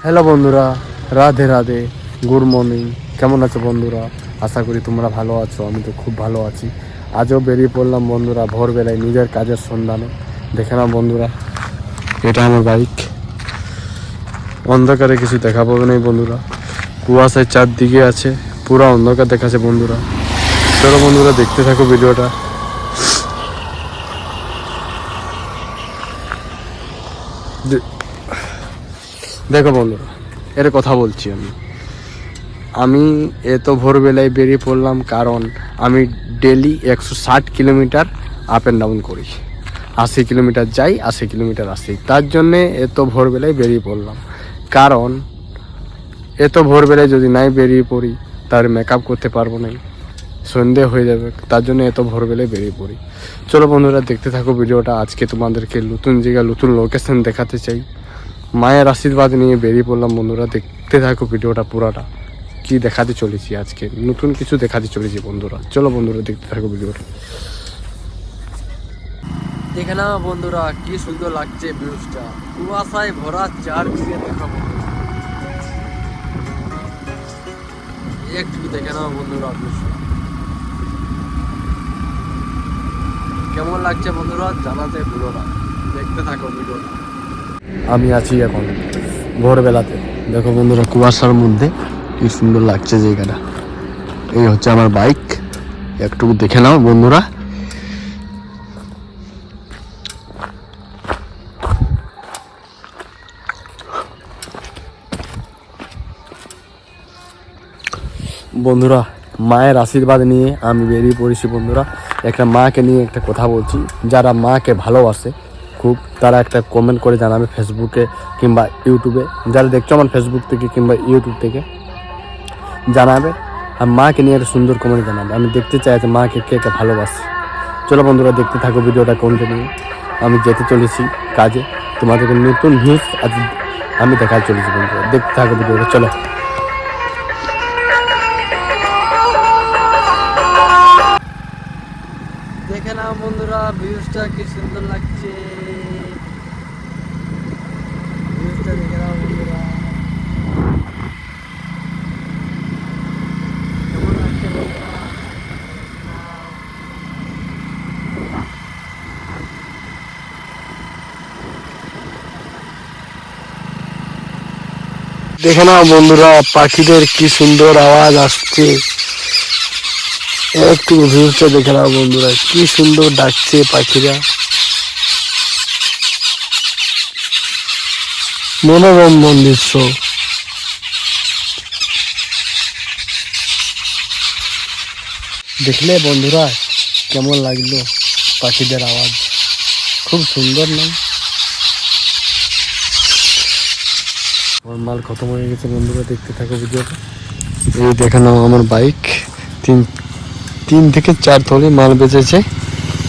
Hello বন্ধুরা, Radhe Radhe, good morning. কেমন আছো বন্ধুরা? আশা করি তোমরা ভালো আছো। আমি তো খুব ভালো আছি। আজও বেরিয়ে পড়লাম বন্ধুরা ভোরবেলায় নিজের কাজের সন্ধানে। দেখে নাও বন্ধুরা, এটা আমার বাইক। অন্ধকারে কিছু দেখা পাবে না বন্ধুরা, কুয়াশায় চারদিকে আছে, পুরো অন্ধকার দেখাচ্ছে বন্ধুরা। চলো বন্ধুরা দেখতে থাকো ভিডিওটা। দেখো বন্ধুরা, এর কথা বলছি আমি এত ভোরবেলায় বেরিয়ে পড়লাম কারণ আমি daily 160 kilometre up and down করি। 80 কিলোমিটার যাই, 80 কিলোমিটার আসি। তার জন্যে এত ভোরবেলায় বেরিয়ে পড়লাম। কারণ এত ভোরবেলায় যদি নাই বেরিয়ে পড়ি তার মেকআপ করতে পারবো না, সন্ধে হয়ে যাবে। তার জন্য এত ভোরবেলায় বেরিয়ে পড়ি। চলো বন্ধুরা দেখতে থাকো ভিডিওটা। আজকে তোমাদেরকে নতুন জায়গা, নতুন লোকেশন দেখাতে চাই। মায়ের আশীর্বাদ নিয়ে বেরিয়ে পড়লাম বন্ধুরা। দেখতে থাকো ভিডিওটা পুরাটা, কি দেখাতে চলেছি আজকে, নতুন কিছু দেখাতে চলেছি বন্ধুরা। চলো বন্ধুরা দেখতে থাকো ভিডিওটা। দেখে না বন্ধুরা, কি সুন্দর লাগছে ভিউজটা, কুয়াশায় ভরা চারদিকে দেখাবো। একটু দেখে নাও বন্ধুরা ভিউজটা কেমন লাগছে বন্ধুরা, জানাতে ভুলো না। দেখতে থাকো ভিডিওটা। আমি আছি এখন ভোরবেলাতে। দেখো বন্ধুরা কুয়াশার মধ্যে কি সুন্দর লাগছে জায়গাটা। এই হচ্ছে আমার বাইক, একটু দেখে নাও বন্ধুরা। বন্ধুরা মায়ের আশীর্বাদ নিয়ে আমি বেরিয়ে পড়েছি বন্ধুরা। একটা মাকে নিয়ে একটা কথা বলছি। যারা মাকে ভালোবাসে খুব, তারা একটা কমেন্ট করে জানাবে ফেসবুকে কিংবা ইউটিউবে। যারা দেখছো আমার ফেসবুক থেকে কিংবা ইউটিউব থেকে জানাবে, আর মাকে নিয়ে একটা সুন্দর কমেন্ট জানাবে। আমি দেখতে চাই যে মাকে কে কে ভালোবাসে। চলো বন্ধুরা দেখতে থাকো ভিডিওটা কন্টিনিউ। আমি যেতে চলেছি কাজে, তোমাদেরকে নতুন ভিউজ আজ আমি দেখাতে চলেছি বন্ধুরা। দেখতে থাকো ভিডিওটা, চলো। দেখে নাও বন্ধুরা ভিউজটা কি সুন্দর লাগছে। ভিউজটা দেখে নাও বন্ধুরা, কেমন লাগছে বন্ধুরা। দেখে নাও বন্ধুরা পাখিদের কি সুন্দর আওয়াজ আসছে। একটু ভিউজটা দেখে নাও বন্ধুরা, কি সুন্দর ডাকছে পাখিরা। মনোরঞ্জন দৃশ্য। দেখলে বন্ধুরা কেমন লাগলো পাখিদের আওয়াজ, খুব সুন্দর না? আমার মাল খতম হয়ে গেছে বন্ধুরা, দেখতে থাকো ভিডিওটা। এই দেখে নাও আমার বাইক, তিন থেকে 4 থলি মাল বেঁচেছে।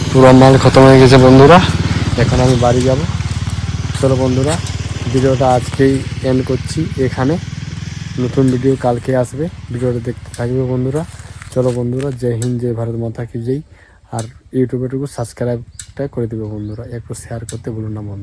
পুরো মাল খতম হয়ে গেছে বন্ধুরা। এখন আমি বাড়ি যাব। চলো বন্ধুরা ভিডিওটা আজকেই এন্ড করছি এখানে। নতুন ভিডিও কালকে আসবে, ভিডিওটা দেখতে থাকবে বন্ধুরা। চলো বন্ধুরা, জয় হিন্দ, জয় ভারত মাতা কি জয়। আর ইউটিউবেটুকু সাবস্ক্রাইবটা করে দেবে বন্ধুরা, একটু শেয়ার করতে ভুলো না বন্ধু।